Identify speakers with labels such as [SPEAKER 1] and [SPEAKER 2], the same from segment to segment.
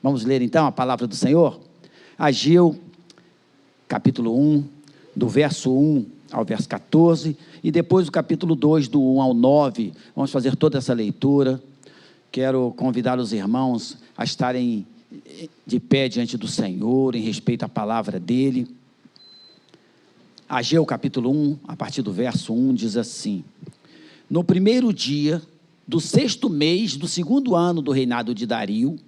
[SPEAKER 1] Vamos ler então a palavra do Senhor? Ageu, capítulo 1, do verso 1 ao verso 14, e depois o capítulo 2, do 1 ao 9, vamos fazer toda essa leitura. Quero convidar os irmãos a estarem de pé diante do Senhor, em respeito à palavra dele. Ageu, capítulo 1, a partir do verso 1, diz assim: No primeiro dia do 6º mês do 2º ano do reinado de Dario,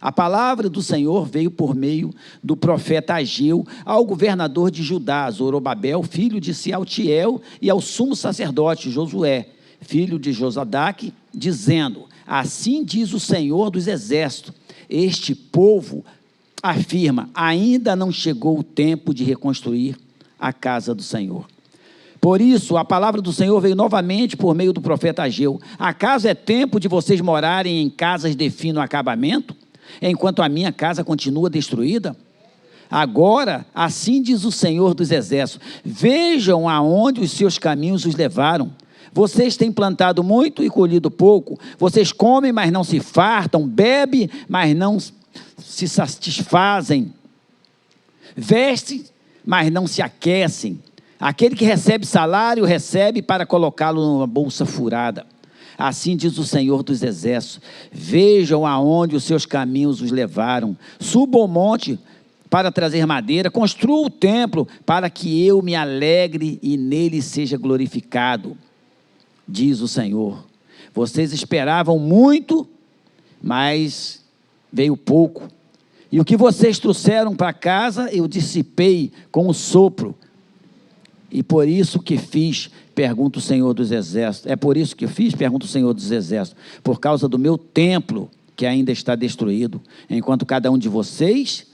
[SPEAKER 1] a palavra do Senhor veio por meio do profeta Ageu ao governador de Judá, Zorobabel, filho de Sealtiel, e ao sumo sacerdote Josué, filho de Josadaque, dizendo: Assim diz o Senhor dos Exércitos, este povo afirma, ainda não chegou o tempo de reconstruir a casa do Senhor. Por isso, a palavra do Senhor veio novamente por meio do profeta Ageu: Acaso é tempo de vocês morarem em casas de fino acabamento, enquanto a minha casa continua destruída? Agora, assim diz o Senhor dos Exércitos: Vejam aonde os seus caminhos os levaram. Vocês têm plantado muito e colhido pouco. Vocês comem, mas não se fartam. Bebem, mas não se satisfazem. Vestem, mas não se aquecem. Aquele que recebe salário, recebe para colocá-lo numa bolsa furada. Assim diz o Senhor dos Exércitos: Vejam aonde os seus caminhos os levaram. Subam ao monte para trazer madeira. Construam o templo para que eu me alegre e nele seja glorificado. Diz o Senhor: Vocês esperavam muito, mas veio pouco. E o que vocês trouxeram para casa, eu dissipei com o sopro. E por isso que fiz, pergunta o Senhor dos Exércitos. É por isso que eu fiz, pergunta o Senhor dos Exércitos. Por causa do meu templo, que ainda está destruído, enquanto cada um de vocês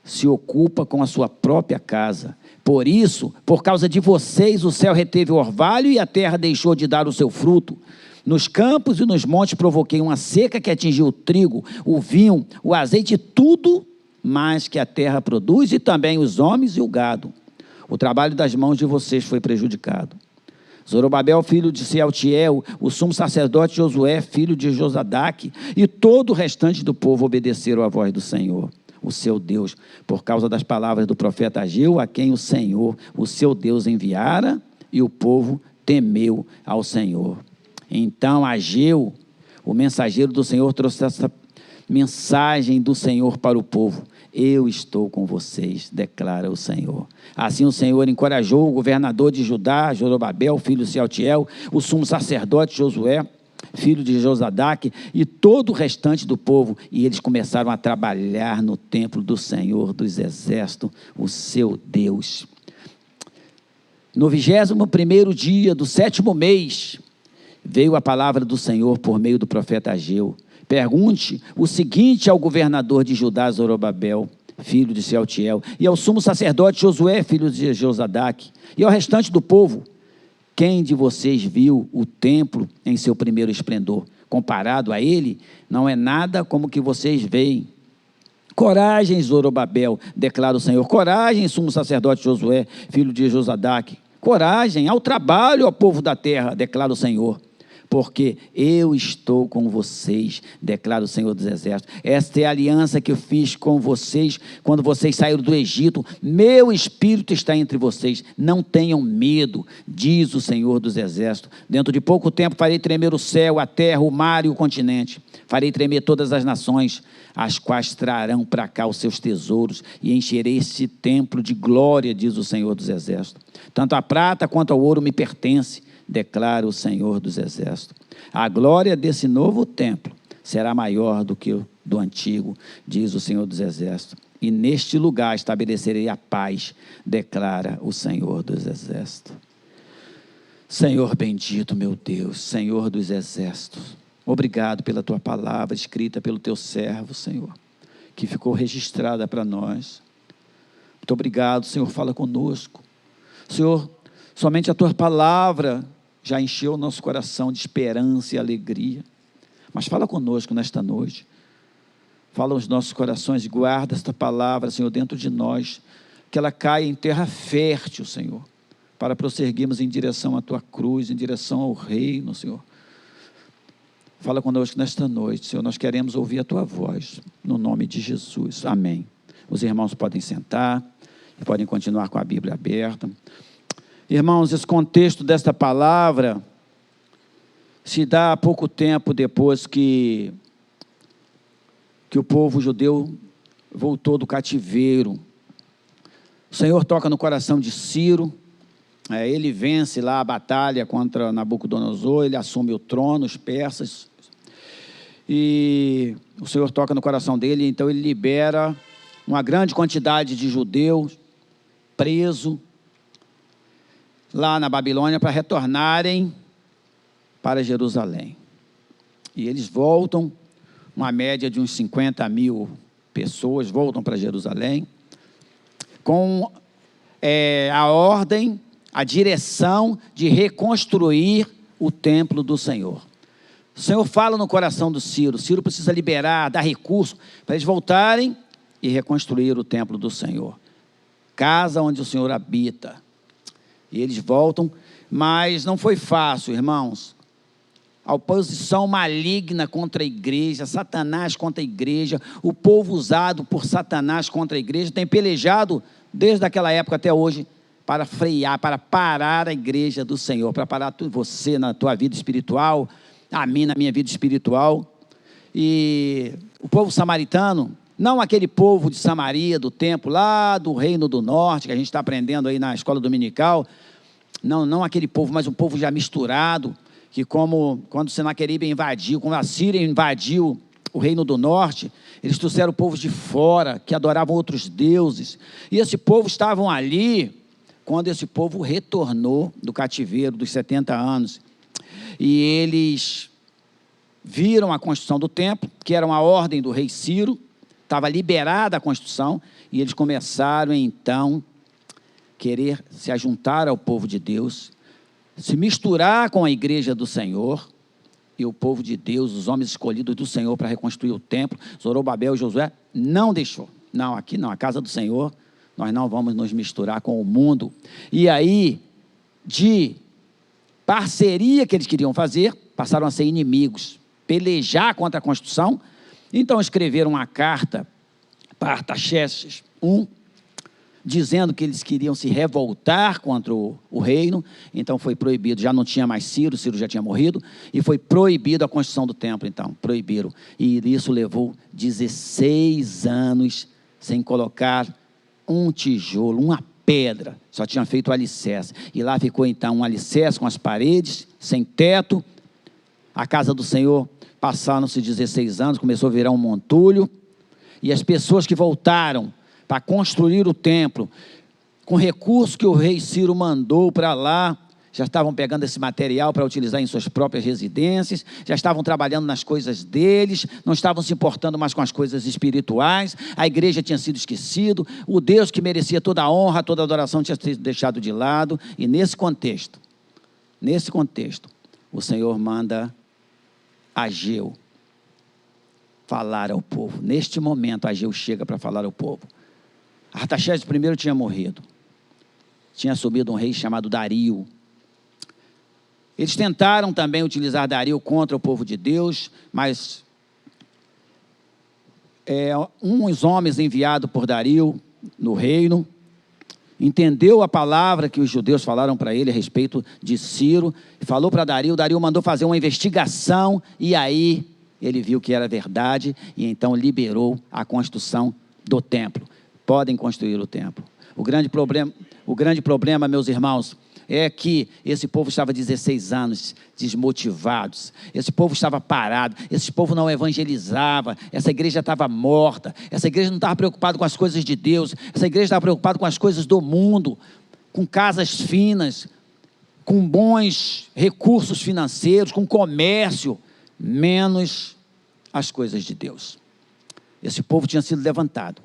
[SPEAKER 1] se ocupa com a sua própria casa. Por isso, por causa de vocês, o céu reteve o orvalho e a terra deixou de dar o seu fruto. Nos campos e nos montes provoquei uma seca que atingiu o trigo, o vinho, o azeite, tudo mais que a terra produz, e também os homens e o gado. O trabalho das mãos de vocês foi prejudicado. Zorobabel, filho de Sealtiel, o sumo sacerdote Josué, filho de Josadaque, e todo o restante do povo obedeceram à voz do Senhor, o seu Deus, por causa das palavras do profeta Ageu, a quem o Senhor, o seu Deus, enviara, e o povo temeu ao Senhor. Então Ageu, o mensageiro do Senhor, trouxe essa mensagem do Senhor para o povo: Eu estou com vocês, declara o Senhor. Assim o Senhor encorajou o governador de Judá, Zorobabel, filho de Sealtiel, o sumo sacerdote Josué, filho de Josadaque, e todo o restante do povo, e eles começaram a trabalhar no templo do Senhor dos Exércitos, o seu Deus. No 21º dia do 7º mês, veio a palavra do Senhor por meio do profeta Ageu: Pergunte o seguinte ao governador de Judá, Zorobabel, filho de Sealtiel, e ao sumo sacerdote Josué, filho de Josadaque, e ao restante do povo: Quem de vocês viu o templo em seu primeiro esplendor? Comparado a ele, não é nada como o que vocês veem. Coragem, Zorobabel, declara o Senhor. Coragem, sumo sacerdote Josué, filho de Josadaque. Coragem, ao trabalho, ao povo da terra, declara o Senhor. Porque eu estou com vocês, declara o Senhor dos Exércitos. Esta é a aliança que eu fiz com vocês quando vocês saíram do Egito. Meu Espírito está entre vocês. Não tenham medo, diz o Senhor dos Exércitos. Dentro de pouco tempo farei tremer o céu, a terra, o mar e o continente. Farei tremer todas as nações, as quais trarão para cá os seus tesouros, e encherei este templo de glória, diz o Senhor dos Exércitos. Tanto a prata quanto ao ouro me pertence, declara o Senhor dos Exércitos. A glória desse novo templo será maior do que o do antigo, diz o Senhor dos Exércitos. E neste lugar estabelecerei a paz, declara o Senhor dos Exércitos. Senhor bendito, meu Deus, Senhor dos Exércitos, obrigado pela tua palavra escrita pelo teu servo, Senhor, que ficou registrada para nós. Muito obrigado, Senhor, fala conosco. Senhor, somente a tua palavra já encheu o nosso coração de esperança e alegria, mas fala conosco nesta noite, fala aos nossos corações, guarda esta palavra, Senhor, dentro de nós, que ela caia em terra fértil, Senhor, para prosseguirmos em direção à tua cruz, em direção ao reino, Senhor. Fala conosco nesta noite, Senhor, nós queremos ouvir a Tua voz, no nome de Jesus, amém. Os irmãos podem sentar, e podem continuar com a Bíblia aberta. Irmãos, esse contexto desta palavra se dá há pouco tempo depois que o povo judeu voltou do cativeiro. O Senhor toca no coração de Ciro, ele vence lá a batalha contra Nabucodonosor, ele assume o trono, os persas, e o Senhor toca no coração dele, então ele libera uma grande quantidade de judeus presos lá na Babilônia para retornarem para Jerusalém. E eles voltam, uma média de uns 50 mil pessoas voltam para Jerusalém, com a ordem, a direção de reconstruir o templo do Senhor. O Senhor fala no coração do Ciro. Ciro precisa liberar, dar recurso para eles voltarem e reconstruir o templo do Senhor, casa onde o Senhor habita. E eles voltam, mas não foi fácil, irmãos. A oposição maligna contra a igreja, Satanás contra a igreja, o povo usado por Satanás contra a igreja, tem pelejado desde aquela época até hoje para frear, para parar a igreja do Senhor, para parar você na tua vida espiritual, a mim na minha vida espiritual. E o povo samaritano, não aquele povo de Samaria, do templo, lá do Reino do Norte, que a gente está aprendendo aí na escola dominical, não aquele povo, mas um povo já misturado, que como quando Senaqueribe invadiu, quando a Síria invadiu o Reino do Norte, eles trouxeram povos de fora, que adoravam outros deuses, e esse povo estavam ali, quando esse povo retornou do cativeiro dos 70 anos, e eles viram a construção do templo, que era uma ordem do rei Ciro, estava liberada a construção, e eles começaram então querer se ajuntar ao povo de Deus, se misturar com a igreja do Senhor, e o povo de Deus, os homens escolhidos do Senhor para reconstruir o templo, Zorobabel e Josué, não deixou. Não, aqui não, a casa do Senhor, nós não vamos nos misturar com o mundo. E aí, de parceria que eles queriam fazer, passaram a ser inimigos, pelejar contra a construção. Então escreveram uma carta para Artaxerxes I, dizendo que eles queriam se revoltar contra o reino. Então foi proibido, já não tinha mais Ciro já tinha morrido, e foi proibido a construção do templo, então, proibiram. E isso levou 16 anos sem colocar um tijolo, uma pedra, só tinha feito o alicerce. E lá ficou então um alicerce com as paredes, sem teto. A casa do Senhor, passaram-se 16 anos, começou a virar um montulho, e as pessoas que voltaram para construir o templo, com recursos que o rei Ciro mandou para lá, já estavam pegando esse material para utilizar em suas próprias residências, já estavam trabalhando nas coisas deles, não estavam se importando mais com as coisas espirituais, a igreja tinha sido esquecido, o Deus que merecia toda a honra, toda a adoração tinha sido deixado de lado. E nesse contexto, o Senhor manda Ageu falar ao povo. Neste momento, Ageu chega para falar ao povo. Artaxerxes I tinha morrido, tinha assumido um rei chamado Dario. Eles tentaram também utilizar Dario contra o povo de Deus, mas uns homens enviados por Dario no reino, entendeu a palavra que os judeus falaram para ele a respeito de Ciro, falou para Dario, Dario mandou fazer uma investigação, e aí ele viu que era verdade, e então liberou a construção do templo. Podem construir o templo. O grande problema, meus irmãos, é que esse povo estava 16 anos desmotivados, esse povo estava parado, esse povo não evangelizava, essa igreja estava morta, essa igreja não estava preocupada com as coisas de Deus, essa igreja estava preocupada com as coisas do mundo, com casas finas, com bons recursos financeiros, com comércio, menos as coisas de Deus. Esse povo tinha sido levantado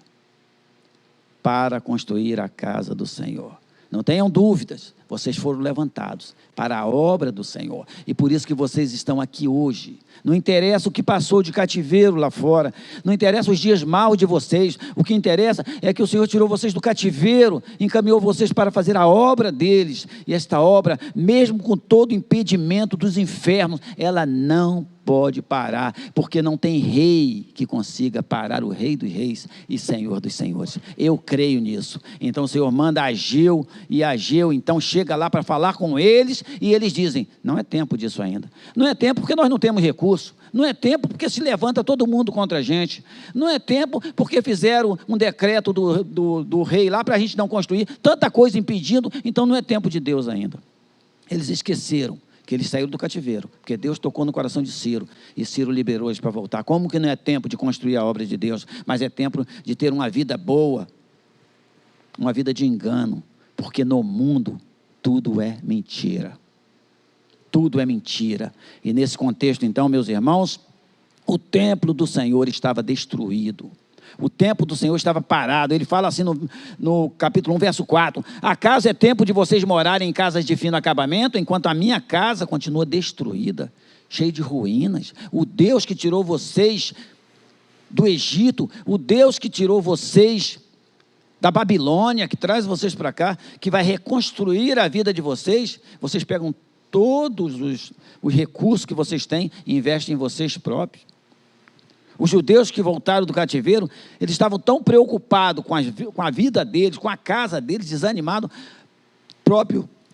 [SPEAKER 1] para construir a casa do Senhor. Não tenham dúvidas, vocês foram levantados para a obra do Senhor, e por isso que vocês estão aqui hoje. Não interessa o que passou de cativeiro lá fora, não interessa os dias maus de vocês, o que interessa é que o Senhor tirou vocês do cativeiro, encaminhou vocês para fazer a obra deles, e esta obra, mesmo com todo o impedimento dos infernos, ela não pode parar, porque não tem rei que consiga parar o Rei dos Reis e Senhor dos Senhores. Eu creio nisso. Então o Senhor manda Ageu, e Ageu então chega lá para falar com eles, e eles dizem, não é tempo disso ainda. Não é tempo porque nós não temos recurso. Não é tempo porque se levanta todo mundo contra a gente. Não é tempo porque fizeram um decreto do rei lá para a gente não construir, tanta coisa impedindo, então não é tempo de Deus ainda. Eles esqueceram que eles saíram do cativeiro, porque Deus tocou no coração de Ciro, e Ciro liberou eles para voltar. Como que não é tempo de construir a obra de Deus, mas é tempo de ter uma vida boa, uma vida de engano, porque no mundo tudo é mentira. Tudo é mentira. E nesse contexto, então, meus irmãos, o templo do Senhor estava destruído. O templo do Senhor estava parado. Ele fala assim no capítulo 1, verso 4. Acaso é tempo de vocês morarem em casas de fino acabamento, enquanto a minha casa continua destruída, cheia de ruínas? O Deus que tirou vocês do Egito, o Deus que tirou vocês da Babilônia, que traz vocês para cá, que vai reconstruir a vida de vocês, vocês pegam todos os recursos que vocês têm e investem em vocês próprios. Os judeus que voltaram do cativeiro, eles estavam tão preocupados com a vida deles, com a casa deles, desanimados.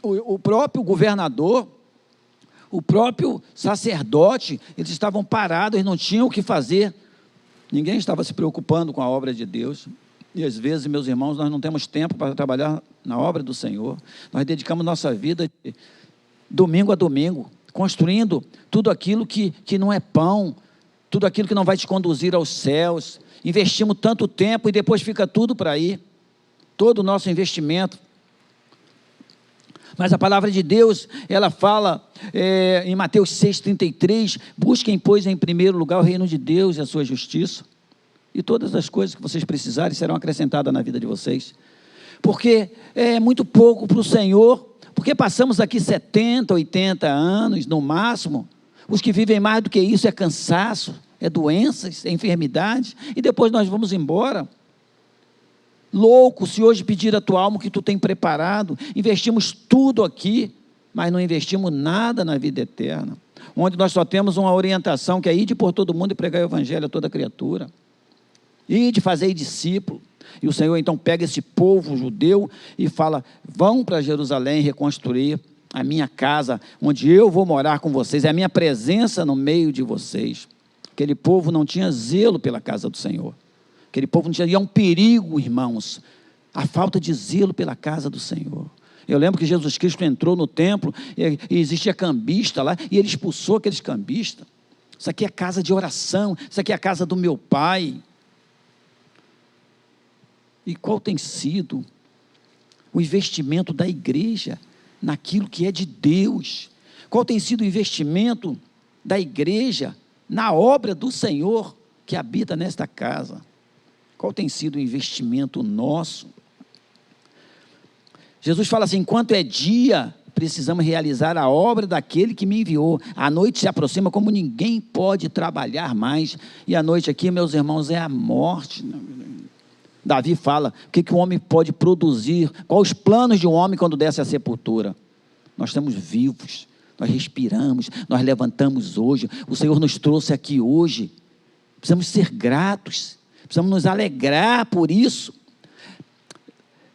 [SPEAKER 1] O próprio governador, o próprio sacerdote, eles estavam parados, eles não tinham o que fazer. Ninguém estava se preocupando com a obra de Deus. E às vezes, meus irmãos, nós não temos tempo para trabalhar na obra do Senhor. Nós dedicamos nossa vida de domingo a domingo, construindo tudo aquilo que não é pão, tudo aquilo que não vai te conduzir aos céus. Investimos tanto tempo e depois fica tudo para aí, todo o nosso investimento. Mas a palavra de Deus, ela fala em Mateus 6,33, busquem, pois, em primeiro lugar o reino de Deus e a sua justiça, e todas as coisas que vocês precisarem serão acrescentadas na vida de vocês, porque é muito pouco para o Senhor, porque passamos aqui 70, 80 anos, no máximo. Os que vivem mais do que isso é cansaço, é doenças, é enfermidade, e depois nós vamos embora. Louco, se hoje pedir a tua alma o que tu tem preparado, investimos tudo aqui, mas não investimos nada na vida eterna, onde nós só temos uma orientação, que é ir por todo mundo e pregar o evangelho a toda criatura, ir de fazer discípulo. E o Senhor então pega esse povo judeu e fala, vão para Jerusalém reconstruir a minha casa, onde eu vou morar com vocês, é a minha presença no meio de vocês. Aquele povo não tinha zelo pela casa do Senhor, aquele povo não tinha, e é um perigo, irmãos, a falta de zelo pela casa do Senhor. Eu lembro que Jesus Cristo entrou no templo, e existia cambista lá, e ele expulsou aqueles cambistas. Isso aqui é casa de oração, isso aqui é a casa do meu Pai. E qual tem sido o investimento da igreja naquilo que é de Deus? Qual tem sido o investimento da igreja na obra do Senhor que habita nesta casa? Qual tem sido o investimento nosso? Jesus fala assim, enquanto é dia, precisamos realizar a obra daquele que me enviou. A noite se aproxima como ninguém pode trabalhar mais. E a noite aqui, meus irmãos, é a morte. Davi fala, o que o homem pode produzir, quais os planos de um homem quando desce à sepultura? Nós estamos vivos, nós respiramos, nós levantamos hoje, o Senhor nos trouxe aqui hoje, precisamos ser gratos, precisamos nos alegrar por isso.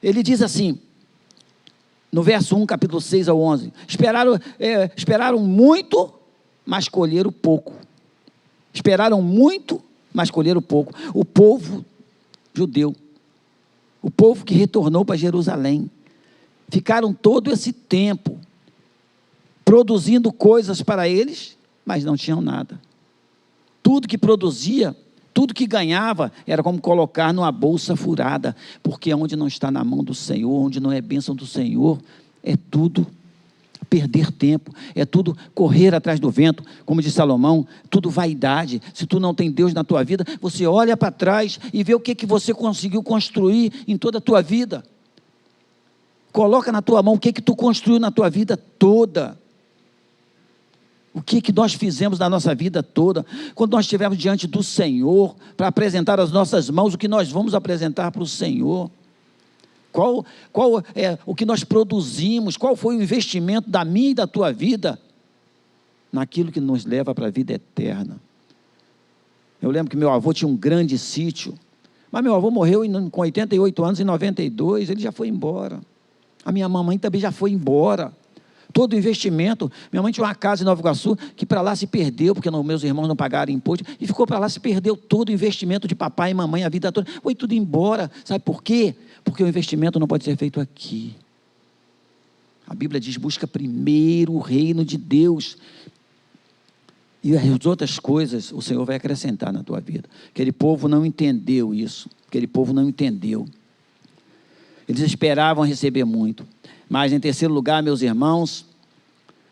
[SPEAKER 1] Ele diz assim, no verso 1, capítulo 6 ao 11, esperaram muito, mas colheram pouco. Esperaram muito, mas colheram pouco. O povo judeu, o povo que retornou para Jerusalém, ficaram todo esse tempo produzindo coisas para eles, mas não tinham nada. Tudo que produzia, tudo que ganhava, era como colocar numa bolsa furada, porque onde não está na mão do Senhor, onde não é bênção do Senhor, é tudo perder tempo, é tudo correr atrás do vento, como diz Salomão, tudo vaidade. Se tu não tem Deus na tua vida, você olha para trás e vê o que você conseguiu construir em toda a tua vida. Coloca na tua mão o que tu construiu na tua vida toda. O que nós fizemos na nossa vida toda, quando nós estivermos diante do Senhor, para apresentar as nossas mãos, o que nós vamos apresentar para o Senhor? Qual é o que nós produzimos? Qual foi o investimento da minha e da tua vida naquilo que nos leva para a vida eterna. Eu lembro que meu avô tinha um grande sítio, mas meu avô morreu com 88 anos, em 92, ele já foi embora. A minha mamãe também já foi embora. Todo o investimento, minha mãe tinha uma casa em Nova Iguaçu, que para lá se perdeu, porque meus irmãos não pagaram imposto, e ficou para lá, se perdeu todo o investimento de papai e mamãe a vida toda, foi tudo embora. Sabe por quê? Porque o investimento não pode ser feito aqui. A Bíblia diz, busca primeiro o reino de Deus, e as outras coisas o Senhor vai acrescentar na tua vida. Aquele povo não entendeu isso, aquele povo não entendeu. Eles esperavam receber muito. Mas em terceiro lugar, meus irmãos,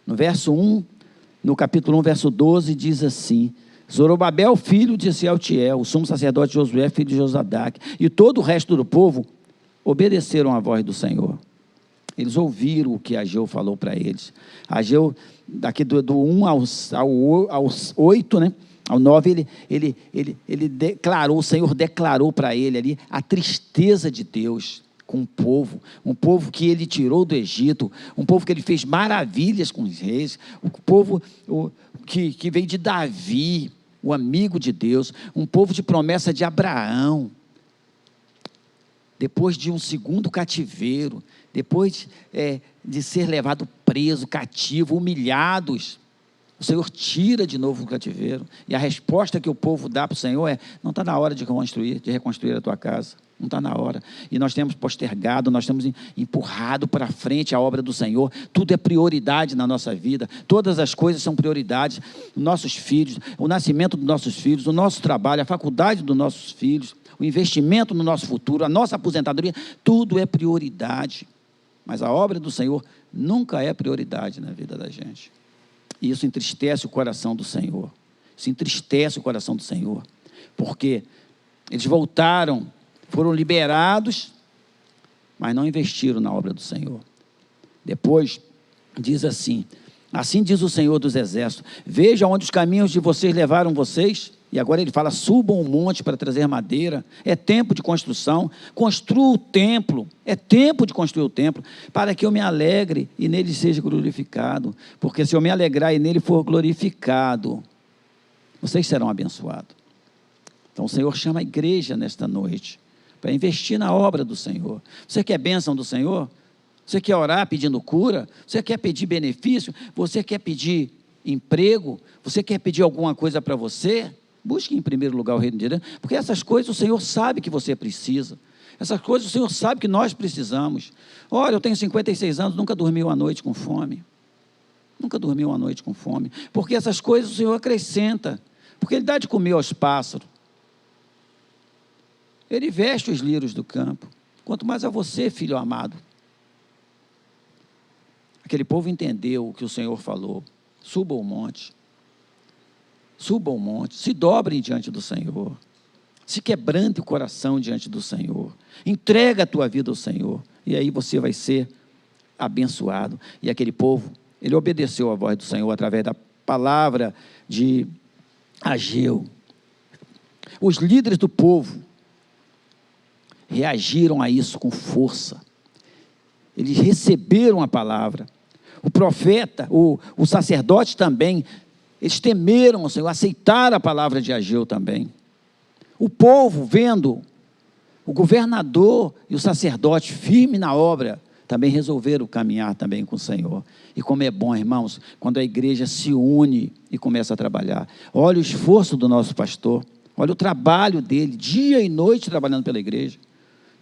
[SPEAKER 1] no verso 1, no capítulo 1, verso 12, diz assim: Zorobabel, filho de Sealtiel, o sumo sacerdote Josué, filho de Josadaque, e todo o resto do povo obedeceram à voz do Senhor. Eles ouviram o que Ageu falou para eles. Ageu, daqui do 1 aos 8, né? Ao 9, ele declarou, o Senhor declarou para ele ali a tristeza de Deus com um povo que ele tirou do Egito, um povo que ele fez maravilhas com os reis, um povo que veio de Davi, o amigo de Deus, um povo de promessa de Abraão. Depois de um segundo cativeiro, depois de ser levado preso, cativo, humilhados, o Senhor tira de novo o cativeiro, e a resposta que o povo dá para o Senhor é: não está na hora de reconstruir a tua casa, não está na hora, e nós temos postergado, nós temos empurrado para frente a obra do Senhor. Tudo é prioridade na nossa vida, todas as coisas são prioridades, nossos filhos, o nascimento dos nossos filhos, o nosso trabalho, a faculdade dos nossos filhos, o investimento no nosso futuro, a nossa aposentadoria, tudo é prioridade, mas a obra do Senhor nunca é prioridade na vida da gente. E isso entristece o coração do Senhor. Isso entristece o coração do Senhor. Porque eles voltaram, foram liberados, mas não investiram na obra do Senhor. Depois, diz assim: assim diz o Senhor dos Exércitos: veja onde os caminhos de vocês levaram vocês. E agora ele fala: subam o monte para trazer madeira. É tempo de construção. Construa o templo. É tempo de construir o templo, para que eu me alegre e nele seja glorificado. Porque se eu me alegrar e nele for glorificado, vocês serão abençoados. Então o Senhor chama a igreja nesta noite para investir na obra do Senhor. Você quer bênção do Senhor? Você quer orar pedindo cura? Você quer pedir benefício? Você quer pedir emprego? Você quer pedir alguma coisa para você? Busque em primeiro lugar o reino de Deus, porque essas coisas o Senhor sabe que você precisa. Essas coisas o Senhor sabe que nós precisamos. Olha, eu tenho 56 anos, nunca dormi uma noite com fome. Nunca dormi uma noite com fome. Porque essas coisas o Senhor acrescenta. Porque Ele dá de comer aos pássaros. Ele veste os lírios do campo. Quanto mais a você, filho amado. Aquele povo entendeu o que o Senhor falou. Suba o monte. Suba o monte, se dobrem diante do Senhor, se quebrante o coração diante do Senhor, entrega a tua vida ao Senhor, e aí você vai ser abençoado. E aquele povo, ele obedeceu à voz do Senhor através da palavra de Ageu. Os líderes do povo reagiram a isso com força, eles receberam a palavra. O profeta, o sacerdote também, eles temeram ao Senhor, aceitaram a palavra de Ageu também. O povo, vendo o governador e o sacerdote firme na obra, também resolveram caminhar também com o Senhor. E como é bom, irmãos, quando a igreja se une e começa a trabalhar. Olha o esforço do nosso pastor, olha o trabalho dele, dia e noite trabalhando pela igreja.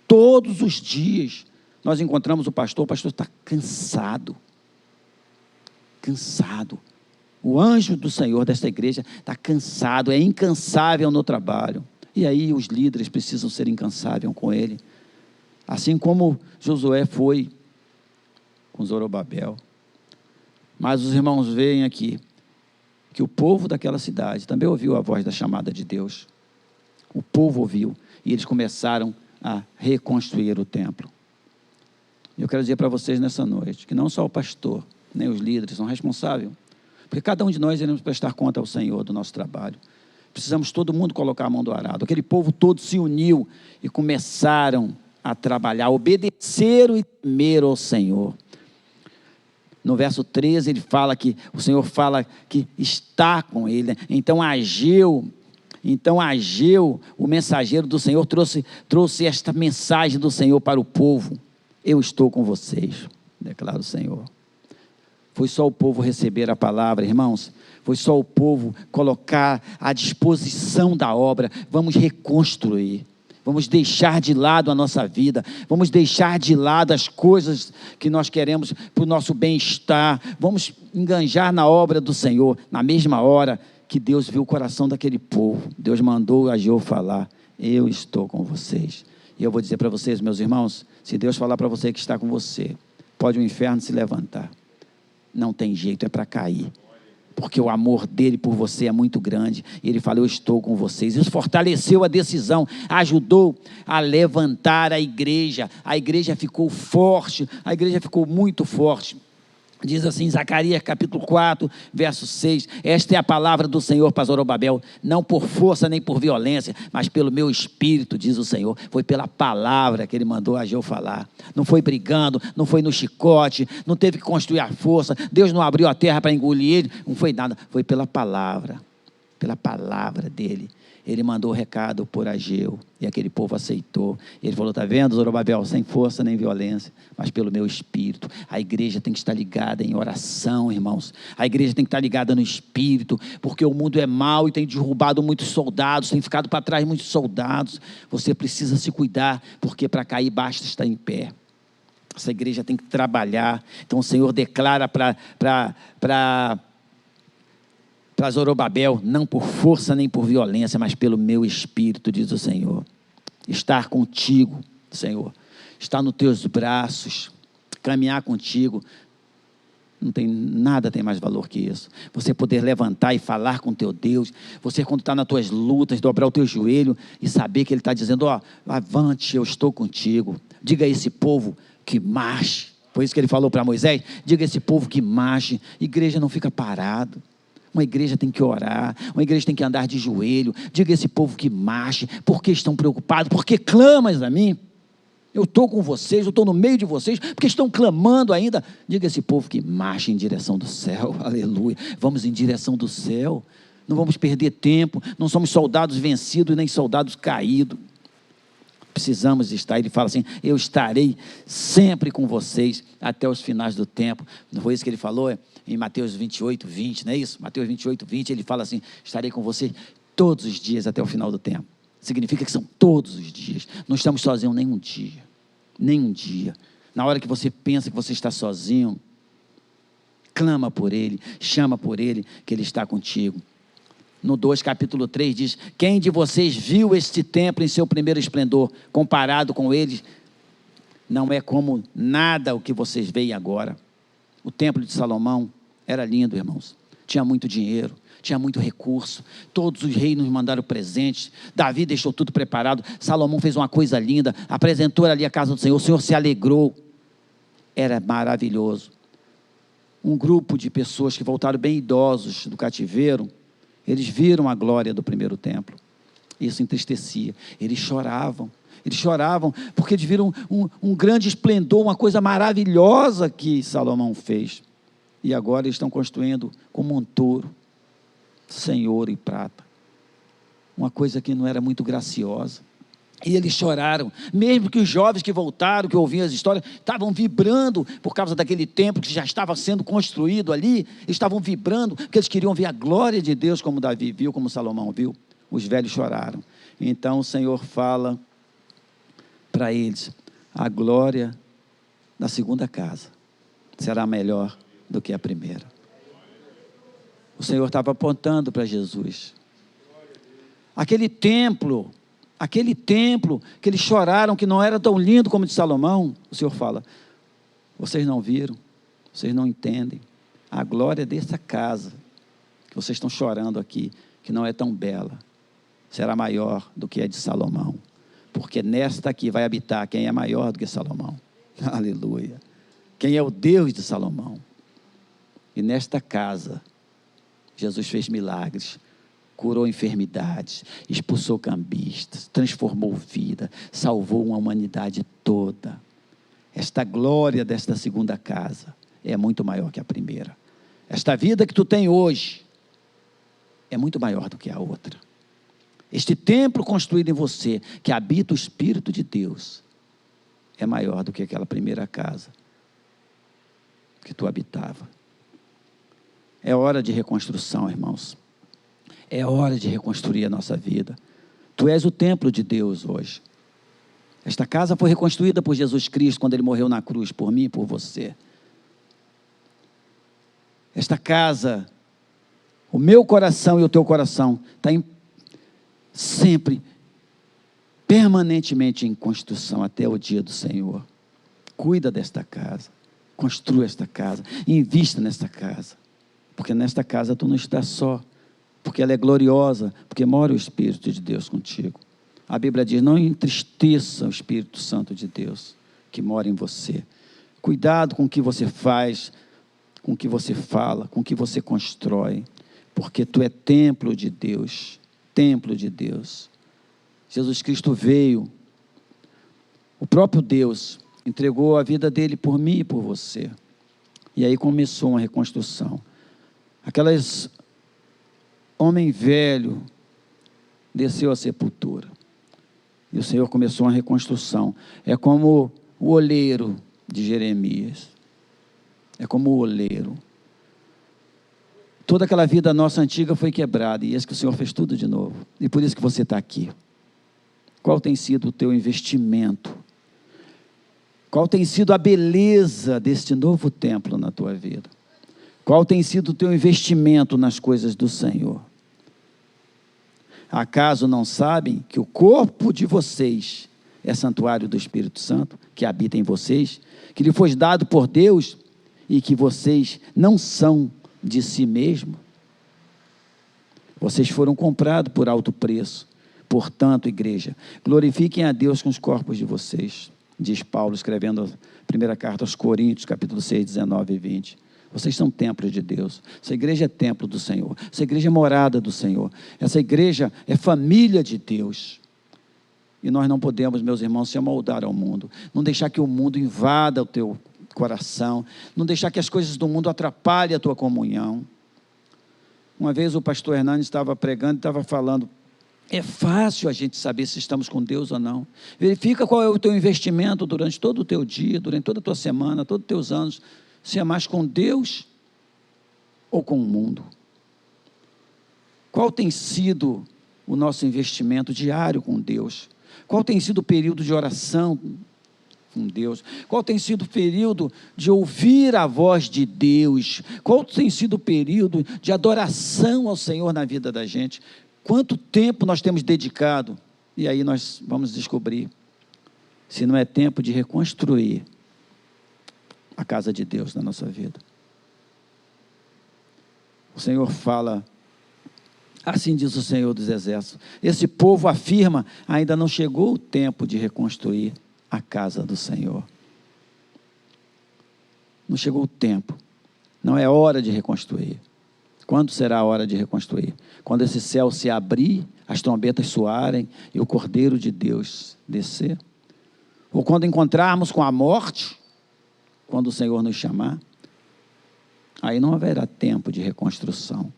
[SPEAKER 1] Todos os dias nós encontramos o pastor está cansado. Cansado. O anjo do Senhor desta igreja está cansado, é incansável no trabalho. E aí os líderes precisam ser incansáveis com ele. Assim como Josué foi com Zorobabel. Mas os irmãos veem aqui que o povo daquela cidade também ouviu a voz da chamada de Deus. O povo ouviu e eles começaram a reconstruir o templo. Eu quero dizer para vocês nessa noite que não só o pastor, nem os líderes são responsáveis, porque cada um de nós iremos prestar conta ao Senhor do nosso trabalho. Precisamos todo mundo colocar a mão do arado. Aquele povo todo se uniu e começaram a trabalhar, obedeceram e temeram ao Senhor. No verso 13 ele fala que, o Senhor fala que está com ele, né? Então Ageu, o mensageiro do Senhor, trouxe esta mensagem do Senhor para o povo: eu estou com vocês, declara o Senhor. Foi só o povo receber a palavra, irmãos, foi só o povo colocar à disposição da obra. Vamos reconstruir, vamos deixar de lado a nossa vida, vamos deixar de lado as coisas que nós queremos para o nosso bem-estar, vamos enganjar na obra do Senhor. Na mesma hora que Deus viu o coração daquele povo, Deus mandou Ageu falar: eu estou com vocês. E eu vou dizer para vocês, meus irmãos, se Deus falar para você que está com você, pode o inferno se levantar, não tem jeito, é para cair, porque o amor dele por você é muito grande. E ele fala: eu estou com vocês. Isso fortaleceu a decisão, ajudou a levantar a igreja ficou forte, a igreja ficou muito forte. Diz assim, Zacarias capítulo 4, verso 6, esta é a palavra do Senhor para Zorobabel, não por força nem por violência, mas pelo meu espírito, diz o Senhor. Foi pela palavra que ele mandou Ageu falar, não foi brigando, não foi no chicote, não teve que construir a força, Deus não abriu a terra para engolir ele, não foi nada, foi pela palavra dele. Ele mandou o recado por Ageu, e aquele povo aceitou. Ele falou: está vendo, Zorobabel, sem força nem violência, mas pelo meu espírito. A igreja tem que estar ligada em oração, irmãos. A igreja tem que estar ligada no espírito, porque o mundo é mau e tem derrubado muitos soldados, tem ficado para trás muitos soldados. Você precisa se cuidar, porque para cair basta estar em pé. Essa igreja tem que trabalhar. Então o Senhor declara para Zorobabel: não por força nem por violência, mas pelo meu espírito, diz o Senhor. Estar contigo, Senhor, estar nos teus braços, caminhar contigo, nada tem mais valor que isso. Você poder levantar e falar com teu Deus, você quando está nas tuas lutas, dobrar o teu joelho e saber que Ele está dizendo: ó, avante, eu estou contigo. Diga a esse povo que marche. Foi isso que Ele falou para Moisés: diga a esse povo que marche. Igreja não fica parado. Uma igreja tem que orar, uma igreja tem que andar de joelho. Diga a esse povo que marche, porque estão preocupados, porque clamas a mim. Eu estou com vocês, eu estou no meio de vocês, porque estão clamando ainda. Diga a esse povo que marche em direção do céu, aleluia. Vamos em direção do céu, não vamos perder tempo, não somos soldados vencidos, nem soldados caídos. Precisamos estar. Ele fala assim: eu estarei sempre com vocês até os finais do tempo. Não foi isso que ele falou em Mateus 28, 20, não é isso? Mateus 28, 20, ele fala assim: estarei com vocês todos os dias até o final do tempo. Significa que são todos os dias, não estamos sozinhos nem um dia. Na hora que você pensa que você está sozinho, clama por Ele, chama por Ele, que Ele está contigo. No 2, capítulo 3, diz: quem de vocês viu este templo em seu primeiro esplendor? Comparado com ele, não é como nada o que vocês veem agora. O templo de Salomão era lindo, irmãos. Tinha muito dinheiro, tinha muito recurso. Todos os reis nos mandaram presentes. Davi deixou tudo preparado. Salomão fez uma coisa linda, apresentou ali a casa do Senhor. O Senhor se alegrou. Era maravilhoso. Um grupo de pessoas que voltaram bem idosos do cativeiro, eles viram a glória do primeiro templo. Isso entristecia. Eles choravam porque eles viram um grande esplendor, uma coisa maravilhosa que Salomão fez. E agora eles estão construindo como um touro, sem ouro e prata. Uma coisa que não era muito graciosa. E eles choraram, mesmo que os jovens que voltaram, que ouviam as histórias, estavam vibrando por causa daquele templo que já estava sendo construído ali. Eles estavam vibrando, porque eles queriam ver a glória de Deus, como Davi viu, como Salomão viu. Os velhos choraram. Então o Senhor fala para eles: a glória da segunda casa será melhor do que a primeira. O Senhor estava apontando para Jesus. Aquele templo que eles choraram, que não era tão lindo como o de Salomão, o Senhor fala: vocês não viram, vocês não entendem, a glória dessa casa, que vocês estão chorando aqui, que não é tão bela, será maior do que a de Salomão, porque nesta aqui vai habitar quem é maior do que Salomão, aleluia, quem é o Deus de Salomão. E nesta casa, Jesus fez milagres, curou enfermidades, expulsou cambistas, transformou vida, salvou uma humanidade toda. Esta glória desta segunda casa é muito maior que a primeira. Esta vida que tu tem hoje é muito maior do que a outra. Este templo construído em você, que habita o Espírito de Deus, é maior do que aquela primeira casa que tu habitava. É hora de reconstrução, irmãos. É hora de reconstruir a nossa vida. Tu és o templo de Deus hoje. Esta casa foi reconstruída por Jesus Cristo quando Ele morreu na cruz, por mim e por você. Esta casa, o meu coração e o teu coração, está sempre, permanentemente em construção até o dia do Senhor. Cuida desta casa, construa esta casa, invista nesta casa, porque nesta casa tu não estás só, porque ela é gloriosa, porque mora o Espírito de Deus contigo. A Bíblia diz, não entristeça o Espírito Santo de Deus, que mora em você. Cuidado com o que você faz, com o que você fala, com o que você constrói, porque tu é templo de Deus, templo de Deus. Jesus Cristo veio, o próprio Deus entregou a vida dele por mim e por você. E aí começou uma reconstrução. Aquelas homem velho desceu à sepultura. E o Senhor começou uma reconstrução. É como o oleiro de Jeremias. É como o oleiro. Toda aquela vida nossa antiga foi quebrada. E esse que o Senhor fez tudo de novo. E por isso que você está aqui. Qual tem sido o teu investimento? Qual tem sido a beleza deste novo templo na tua vida? Qual tem sido o teu investimento nas coisas do Senhor? Acaso não sabem que o corpo de vocês é santuário do Espírito Santo, que habita em vocês, que lhe foi dado por Deus e que vocês não são de si mesmos? Vocês foram comprados por alto preço. Portanto, igreja, glorifiquem a Deus com os corpos de vocês, diz Paulo, escrevendo a primeira carta aos Coríntios, capítulo 6, 19 e 20. Vocês são templos de Deus. Essa igreja é templo do Senhor. Essa igreja é morada do Senhor. Essa igreja é família de Deus. E nós não podemos, meus irmãos, se amoldar ao mundo. Não deixar que o mundo invada o teu coração. Não deixar que as coisas do mundo atrapalhem a tua comunhão. Uma vez o pastor Hernandes estava pregando e estava falando, é fácil a gente saber se estamos com Deus ou não. Verifica qual é o teu investimento durante todo o teu dia, durante toda a tua semana, todos os teus anos. Se é mais com Deus ou com o mundo? Qual tem sido o nosso investimento diário com Deus? Qual tem sido o período de oração com Deus? Qual tem sido o período de ouvir a voz de Deus? Qual tem sido o período de adoração ao Senhor na vida da gente? Quanto tempo nós temos dedicado? E aí nós vamos descobrir se não é tempo de reconstruir a casa de Deus na nossa vida. O Senhor fala, assim diz o Senhor dos Exércitos, esse povo afirma, ainda não chegou o tempo de reconstruir a casa do Senhor. Não chegou o tempo, não é hora de reconstruir. Quando será a hora de reconstruir? Quando esse céu se abrir, as trombetas soarem e o Cordeiro de Deus descer? Ou quando encontrarmos com a morte, quando o Senhor nos chamar? Aí não haverá tempo de reconstrução.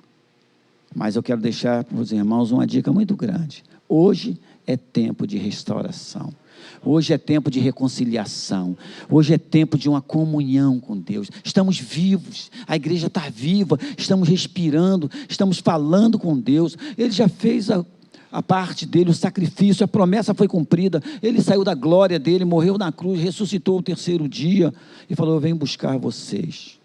[SPEAKER 1] Mas eu quero deixar para os irmãos uma dica muito grande. Hoje é tempo de restauração. Hoje é tempo de reconciliação. Hoje é tempo de uma comunhão com Deus. Estamos vivos, a igreja está viva, estamos respirando, estamos falando com Deus. Ele já fez a parte dele, o sacrifício, a promessa foi cumprida. Ele saiu da glória dele, morreu na cruz, ressuscitou o terceiro dia e falou, eu venho buscar vocês.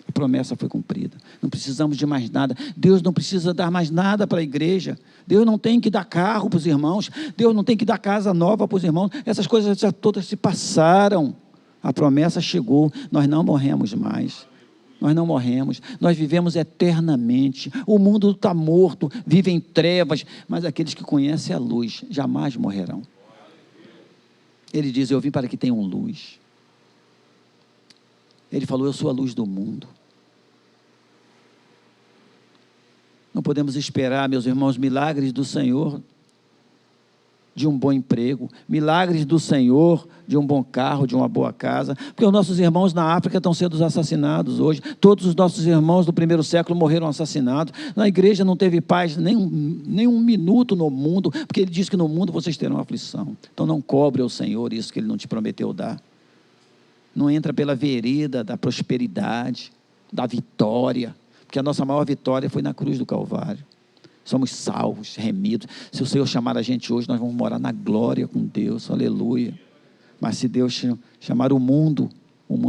[SPEAKER 1] A promessa foi cumprida. Não precisamos de mais nada. Deus não precisa dar mais nada para a igreja. Deus não tem que dar carro para os irmãos. Deus não tem que dar casa nova para os irmãos. Essas coisas já todas se passaram. A promessa chegou. Nós não morremos mais. Nós não morremos. Nós vivemos eternamente. O mundo está morto, vive em trevas, mas aqueles que conhecem a luz jamais morrerão. Ele diz, eu vim para que tenham luz. Ele falou, eu sou a luz do mundo. Não podemos esperar, meus irmãos, milagres do Senhor de um bom emprego, milagres do Senhor de um bom carro, de uma boa casa, porque os nossos irmãos na África estão sendo assassinados hoje, todos os nossos irmãos do primeiro século morreram assassinados, na igreja não teve paz nem um minuto no mundo, porque ele diz que no mundo vocês terão aflição, então não cobre ao Senhor isso que ele não te prometeu dar, não entra pela vereda da prosperidade, da vitória, porque a nossa maior vitória foi na cruz do Calvário, somos salvos, remidos, se o Senhor chamar a gente hoje, nós vamos morar na glória com Deus, aleluia. Mas se Deus chamar o mundo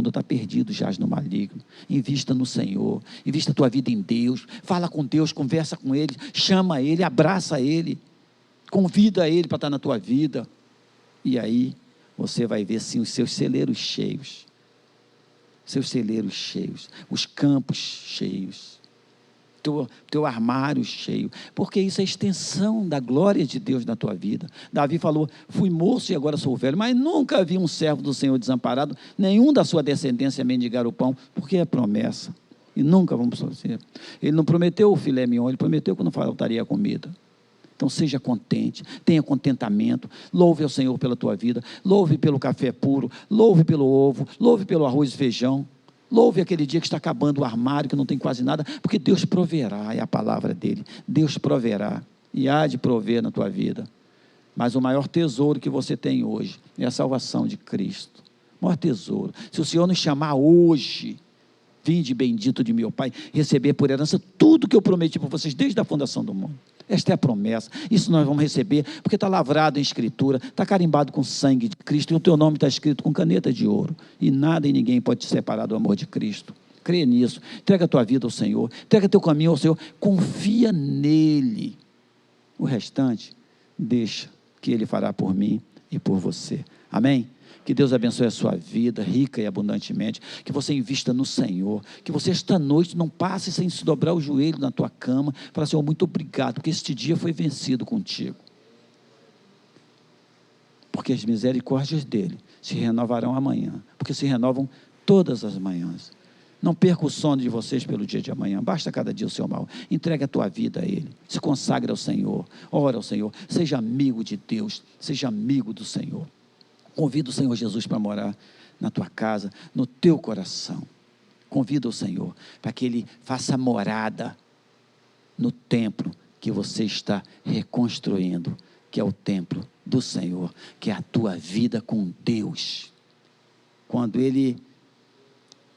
[SPEAKER 1] está perdido, jaz no maligno. Invista no Senhor, invista a tua vida em Deus, fala com Deus, conversa com Ele, chama Ele, abraça Ele, convida Ele para estar na tua vida, e aí você vai ver sim os seus celeiros cheios, os campos cheios, teu armário cheio, porque isso é extensão da glória de Deus na tua vida. Davi falou, fui moço e agora sou velho, mas nunca vi um servo do Senhor desamparado, nenhum da sua descendência mendigar o pão, porque é promessa, e nunca vamos fazer. Ele não prometeu o filé mignon, ele prometeu que não faltaria comida. Então seja contente, tenha contentamento, louve ao Senhor pela tua vida, louve pelo café puro, louve pelo ovo, louve pelo arroz e feijão, louve aquele dia que está acabando o armário, que não tem quase nada, porque Deus proverá, é a palavra dele, Deus proverá, e há de prover na tua vida, mas o maior tesouro que você tem hoje, é a salvação de Cristo, o maior tesouro, se o Senhor nos chamar hoje, vinde bendito de meu Pai, receber por herança tudo que eu prometi para vocês, desde a fundação do mundo, esta é a promessa, isso nós vamos receber, porque está lavrado em escritura, está carimbado com sangue de Cristo, e o teu nome está escrito com caneta de ouro, e nada e ninguém pode te separar do amor de Cristo, crê nisso, entrega a tua vida ao Senhor, entrega teu caminho ao Senhor, confia nele, o restante, deixa, que Ele fará por mim e por você, amém? Que Deus abençoe a sua vida, rica e abundantemente, que você invista no Senhor, que você esta noite não passe sem se dobrar o joelho na tua cama, falar, Senhor, muito obrigado, porque este dia foi vencido contigo, porque as misericórdias dele se renovarão amanhã, porque se renovam todas as manhãs, não perca o sono de vocês pelo dia de amanhã, basta cada dia o seu mal, entregue a tua vida a Ele, se consagre ao Senhor, ora ao Senhor, seja amigo de Deus, seja amigo do Senhor, convida o Senhor Jesus para morar na tua casa, no teu coração, convida o Senhor, para que Ele faça morada no templo que você está reconstruindo, que é o templo do Senhor, que é a tua vida com Deus, quando Ele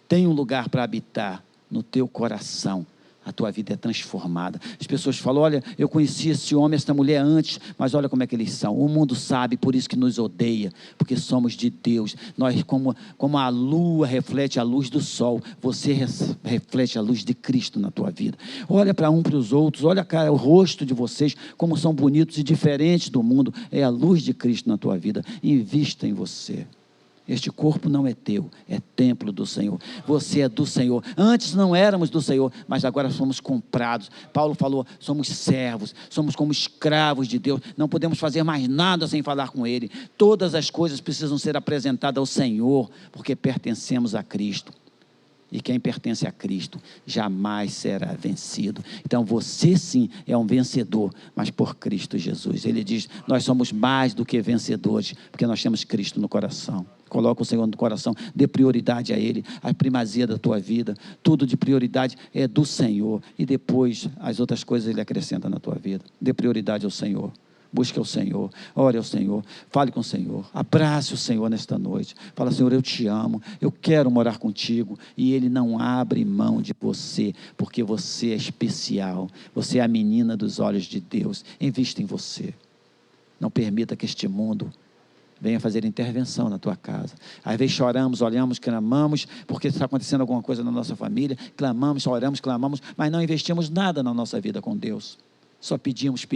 [SPEAKER 1] tem um lugar para habitar no teu coração, a tua vida é transformada. As pessoas falam, olha, eu conheci esse homem, essa mulher antes, mas olha como é que eles são. O mundo sabe, por isso que nos odeia, porque somos de Deus. Nós, como a lua reflete a luz do sol, você reflete a luz de Cristo na tua vida. Olha para os outros, olha, cara, o rosto de vocês, como são bonitos e diferentes do mundo. É a luz de Cristo na tua vida. Invista em você. Este corpo não é teu, é templo do Senhor, você é do Senhor, antes não éramos do Senhor, mas agora somos comprados, Paulo falou, somos servos, somos como escravos de Deus, não podemos fazer mais nada sem falar com Ele, todas as coisas precisam ser apresentadas ao Senhor, porque pertencemos a Cristo, e quem pertence a Cristo jamais será vencido. Então você sim é um vencedor, mas por Cristo Jesus. Ele diz, nós somos mais do que vencedores, porque nós temos Cristo no coração. Coloca o Senhor no coração, dê prioridade a Ele, a primazia da tua vida, tudo de prioridade é do Senhor, e depois as outras coisas Ele acrescenta na tua vida. Dê prioridade ao Senhor. Busque ao Senhor, ore ao Senhor, fale com o Senhor, abrace o Senhor nesta noite, fala, Senhor, eu te amo, eu quero morar contigo, e Ele não abre mão de você, porque você é especial, você é a menina dos olhos de Deus, invista em você, não permita que este mundo venha fazer intervenção na tua casa, às vezes choramos, olhamos, clamamos, porque está acontecendo alguma coisa na nossa família, clamamos, oramos, clamamos, mas não investimos nada na nossa vida com Deus, só pedimos,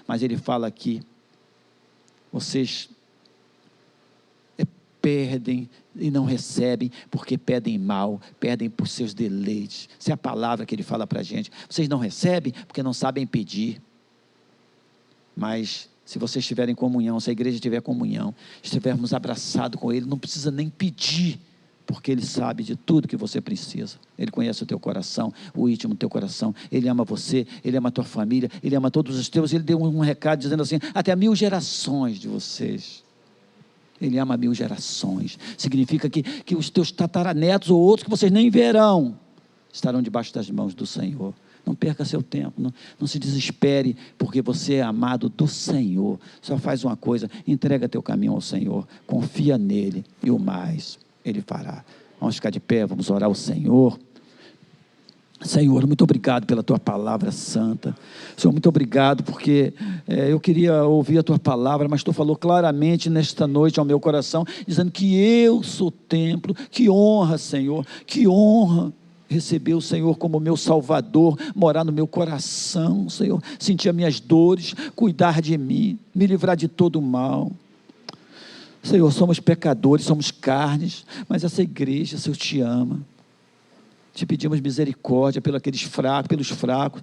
[SPEAKER 1] mas Ele fala aqui, vocês perdem e não recebem, porque pedem mal, pedem por seus deleites, essa é a palavra que Ele fala para a gente, vocês não recebem porque não sabem pedir, mas se vocês estiverem em comunhão, se a igreja tiver comunhão, estivermos abraçados com Ele, não precisa nem pedir porque Ele sabe de tudo que você precisa. Ele conhece o teu coração, o íntimo do teu coração. Ele ama você, Ele ama a tua família, Ele ama todos os teus. Ele deu um recado dizendo assim, até 1000 gerações de vocês. Ele ama 1000 gerações. Significa que os teus tataranetos ou outros que vocês nem verão, estarão debaixo das mãos do Senhor. Não perca seu tempo, não se desespere, porque você é amado do Senhor. Só faz uma coisa, entrega teu caminho ao Senhor, confia nele e o mais Ele fará. Vamos ficar de pé, vamos orar ao Senhor. Senhor, muito obrigado pela Tua palavra santa. Senhor, muito obrigado, porque eu queria ouvir a Tua palavra, mas Tu falou claramente nesta noite ao meu coração, dizendo que eu sou templo. Que honra, Senhor, que honra receber o Senhor como meu Salvador, morar no meu coração, Senhor, sentir as minhas dores, cuidar de mim, me livrar de todo o mal. Senhor, somos pecadores, somos carnes, mas essa igreja, Senhor, te ama. Te pedimos misericórdia pelos fracos,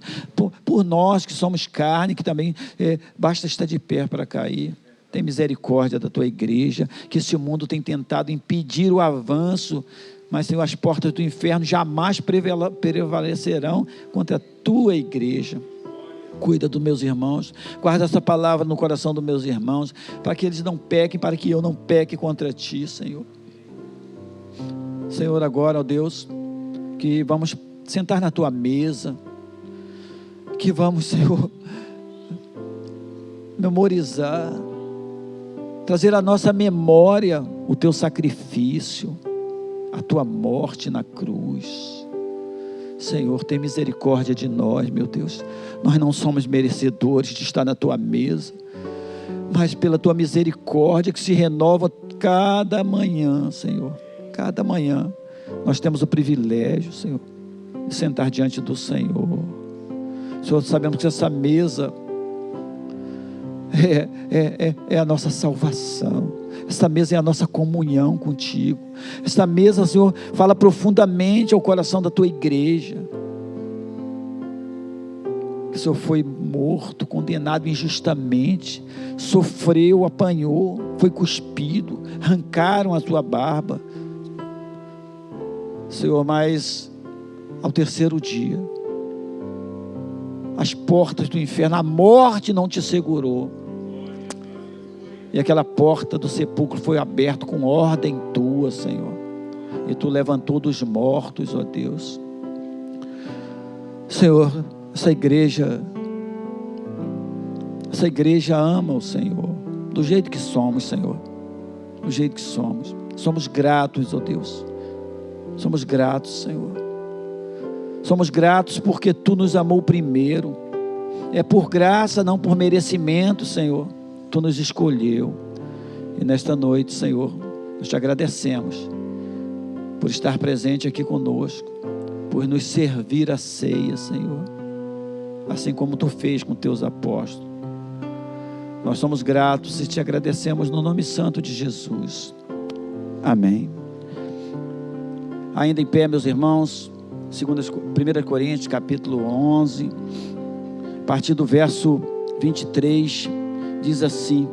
[SPEAKER 1] por nós que somos carne, que também basta estar de pé para cair. Tem misericórdia da tua igreja, que esse mundo tem tentado impedir o avanço, mas, Senhor, as portas do inferno jamais prevalecerão contra a tua igreja. Cuida dos meus irmãos, guarda essa palavra no coração dos meus irmãos, para que eles não pequem, para que eu não peque contra ti, Senhor. Senhor, agora, ó Deus, que vamos sentar na tua mesa, que vamos, Senhor, memorizar, trazer à nossa memória o teu sacrifício, a tua morte na cruz. Senhor, tem misericórdia de nós, meu Deus. Nós não somos merecedores de estar na tua mesa, mas pela tua misericórdia que se renova cada manhã, Senhor. Cada manhã nós temos o privilégio, Senhor, de sentar diante do Senhor. Senhor, sabemos que essa mesa é a nossa salvação. Essa mesa é a nossa comunhão contigo. Essa mesa, Senhor, fala profundamente ao coração da tua igreja. Que o Senhor foi morto, condenado injustamente, sofreu, apanhou, foi cuspido, arrancaram a tua barba, Senhor, mas ao terceiro dia, as portas do inferno, a morte não te segurou, e aquela porta do sepulcro foi aberta com ordem tua, Senhor, e tu levantou dos mortos, ó Deus. Senhor, essa igreja ama o Senhor, do jeito que somos, Senhor, do jeito que somos gratos, ó Deus, somos gratos, Senhor, somos gratos porque tu nos amou primeiro, é por graça, não por merecimento, Senhor, tu nos escolheu, e nesta noite, Senhor, nós te agradecemos, por estar presente aqui conosco, por nos servir a ceia, Senhor, assim como tu fez com teus apóstolos. Nós somos gratos e te agradecemos no nome santo de Jesus, amém. Ainda em pé, meus irmãos, 1 Coríntios capítulo 11, a partir do verso 23, diz assim: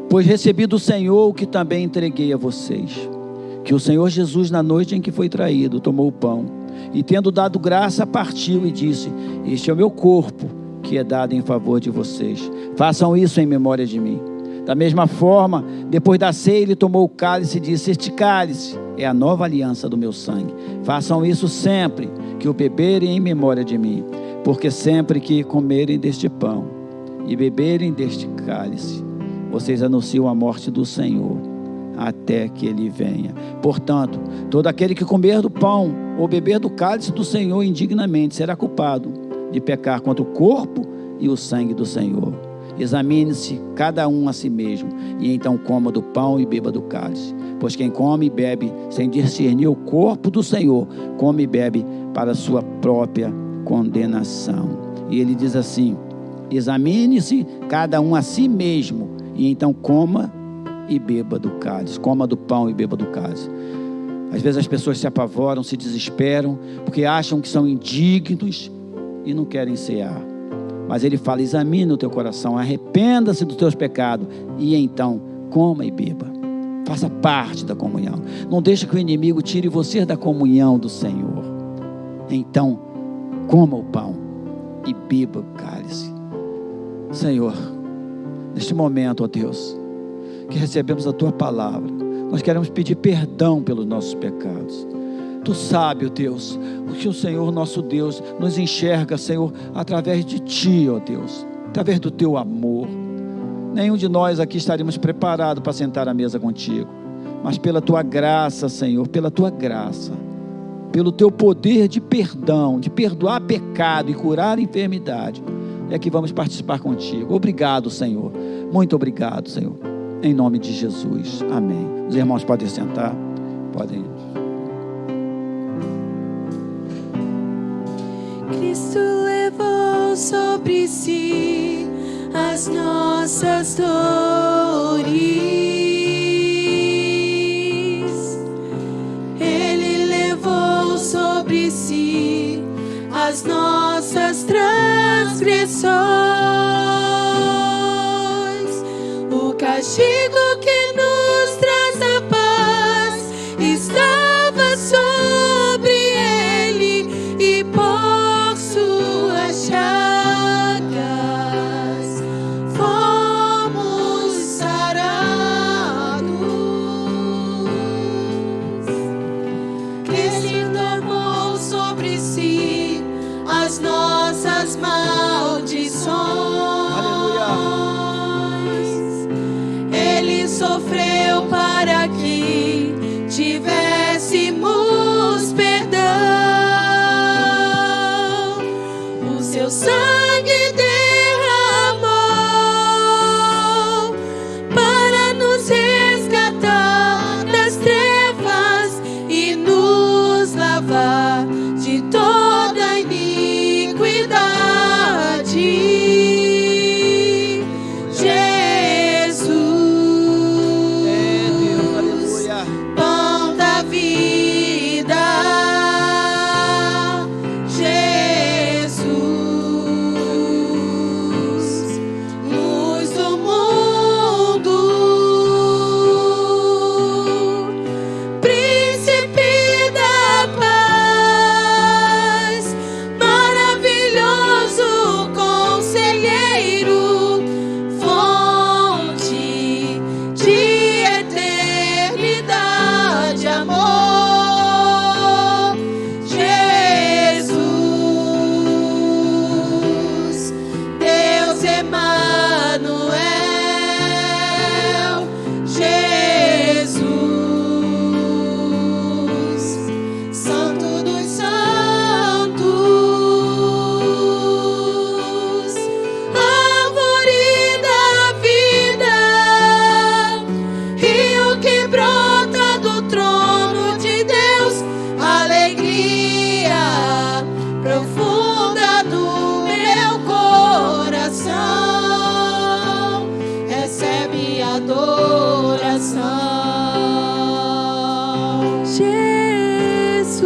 [SPEAKER 1] pois recebi do Senhor o que também entreguei a vocês, que o Senhor Jesus, na noite em que foi traído, tomou o pão, e tendo dado graça, partiu e disse: este é o meu corpo, que é dado em favor de vocês, façam isso em memória de mim. Da mesma forma, depois da ceia, ele tomou o cálice e disse: este cálice é a nova aliança do meu sangue, façam isso sempre que o beberem em memória de mim, porque sempre que comerem deste pão e beberem deste cálice, vocês anunciam a morte do Senhor, até que Ele venha. Portanto, todo aquele que comer do pão ou beber do cálice do Senhor indignamente será culpado de pecar contra o corpo e o sangue do Senhor. Examine-se cada um a si mesmo, e então coma do pão e beba do cálice. Pois quem come e bebe sem discernir o corpo do Senhor, come e bebe para a sua própria condenação. E ele diz assim: examine-se cada um a si mesmo, e então coma e beba do cálice. Coma do pão e beba do cálice. Às vezes as pessoas se apavoram, se desesperam, porque acham que são indignos e não querem cear. Mas ele fala: examine o teu coração, arrependa-se dos teus pecados, e então coma e beba. Faça parte da comunhão. Não deixe que o inimigo tire você da comunhão do Senhor. Então, coma o pão e beba o cálice. Senhor, neste momento, ó Deus, que recebemos a Tua palavra, nós queremos pedir perdão pelos nossos pecados. Tu sabes, ó Deus, o que o Senhor nosso Deus nos enxerga, Senhor, através de Ti, ó Deus, através do Teu amor. Nenhum de nós aqui estaríamos preparados para sentar à mesa contigo, mas pela Tua graça, Senhor, pela Tua graça, pelo Teu poder de perdão, de perdoar pecado e curar a enfermidade, é que vamos participar contigo. Obrigado, Senhor, muito obrigado, Senhor, em nome de Jesus, amém. Os irmãos podem sentar, podem.
[SPEAKER 2] Cristo levou sobre si as nossas dores. Ele levou sobre si as nossas transgressões. O castigo que nos traz a paz estava sobre ele, e por suas chagas fomos sarados. Ele tomou sobre si as nossas maldições. Ele sofreu para que tivéssemos perdão. O seu sangue derramou para nos resgatar das trevas e nos lavar de toda iniquidade. Pão da vida, Jesus, luz do mundo, príncipe da paz, maravilhoso conselheiro, fonte de eternidade, amor, Jesus, Deus Emanuel, Jesus, Santo dos santos, árvore da vida, rio que brota do trono de Deus, alegria profunda do meu coração, recebe adoração. Jesus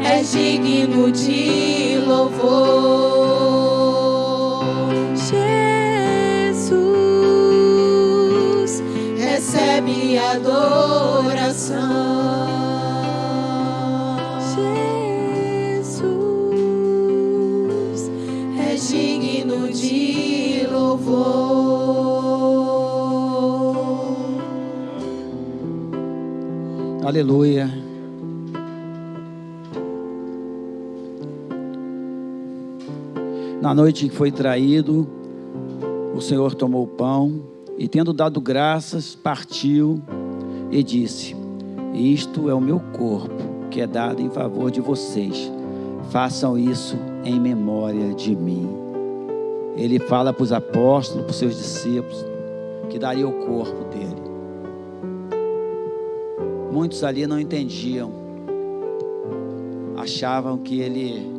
[SPEAKER 2] é digno de louvor. Jesus recebe adoração. Jesus é digno de louvor.
[SPEAKER 1] Aleluia. Na noite que foi traído, o Senhor tomou o pão e, tendo dado graças, partiu e disse: isto é o meu corpo, que é dado em favor de vocês. Façam isso em memória de mim. Ele fala para os apóstolos, para os seus discípulos, que daria o corpo dele. Muitos ali não entendiam, achavam que ele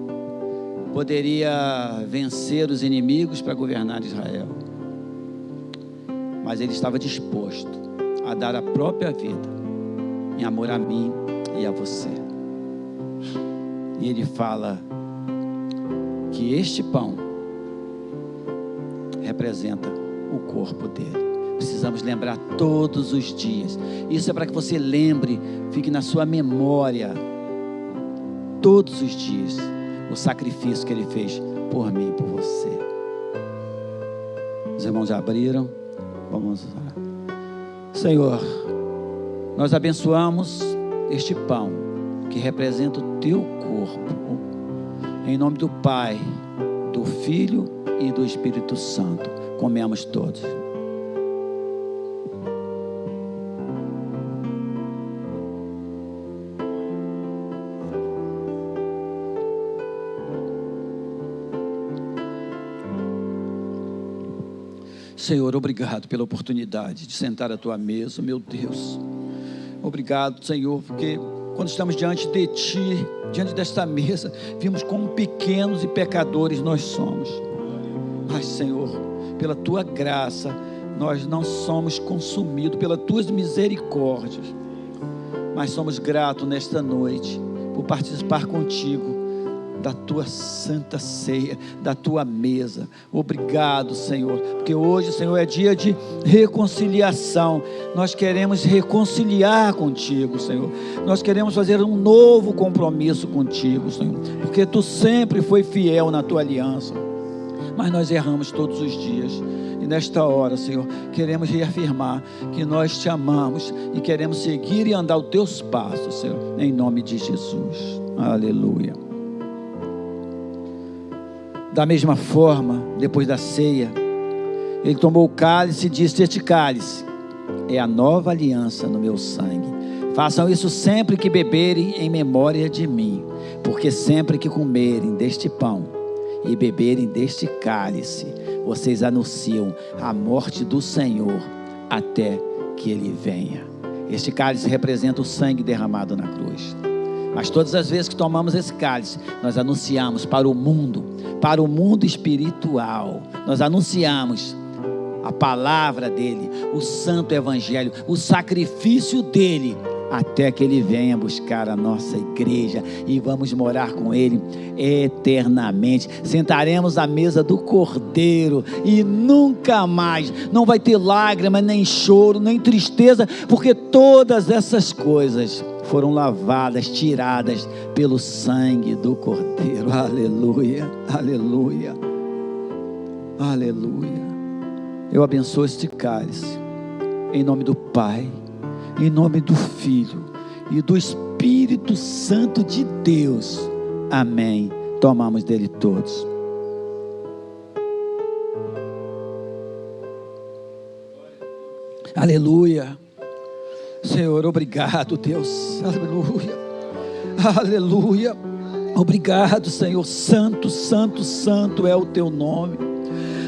[SPEAKER 1] poderia vencer os inimigos para governar Israel, mas ele estava disposto a dar a própria vida em amor a mim e a você. E ele fala que este pão representa o corpo dele. precisamos lembrar todos os dias. Isso é para que você lembre, fique na sua memória, todos os dias, o sacrifício que Ele fez por mim e por você. Os irmãos já abriram, vamos orar. Senhor, nós abençoamos este pão, que representa o Teu corpo, em nome do Pai, do Filho e do Espírito Santo. Comemos todos. Senhor, obrigado pela oportunidade de sentar à Tua mesa, meu Deus. Obrigado, Senhor, porque quando estamos diante de Ti, diante desta mesa, vimos como pequenos e pecadores nós somos. Mas, Senhor, pela Tua graça, nós não somos consumidos, pelas Tuas misericórdias, mas somos gratos nesta noite por participar contigo da Tua santa ceia, da Tua mesa. Obrigado, Senhor, porque hoje, Senhor, é dia de reconciliação. Nós queremos reconciliar contigo, Senhor. Nós queremos fazer um novo compromisso contigo, Senhor, porque Tu sempre foi fiel na Tua aliança, mas nós erramos todos os dias. E nesta hora, Senhor, queremos reafirmar que nós Te amamos e queremos seguir e andar os Teus passos, Senhor, em nome de Jesus. Aleluia. Da mesma forma, depois da ceia, Ele tomou o cálice e disse: este cálice é a nova aliança no meu sangue. Façam isso sempre que beberem em memória de mim, porque sempre que comerem deste pão e beberem deste cálice, vocês anunciam a morte do Senhor até que Ele venha. Este cálice representa o sangue derramado na cruz. Mas todas as vezes que tomamos esse cálice, nós anunciamos para o mundo espiritual, nós anunciamos a palavra dEle, o santo evangelho, o sacrifício dEle, até que Ele venha buscar a nossa igreja e vamos morar com Ele eternamente. Sentaremos à mesa do Cordeiro e nunca mais, não vai ter lágrima, nem choro, nem tristeza, porque todas essas coisas foram lavadas, tiradas pelo sangue do Cordeiro. Aleluia, aleluia, aleluia. Eu abençoo este cálice, em nome do Pai, em nome do Filho e do Espírito Santo de Deus. Amém. Tomamos dele todos. Aleluia. Senhor, obrigado, Deus. Aleluia. Aleluia. Obrigado, Senhor. Santo, santo, santo é o teu nome.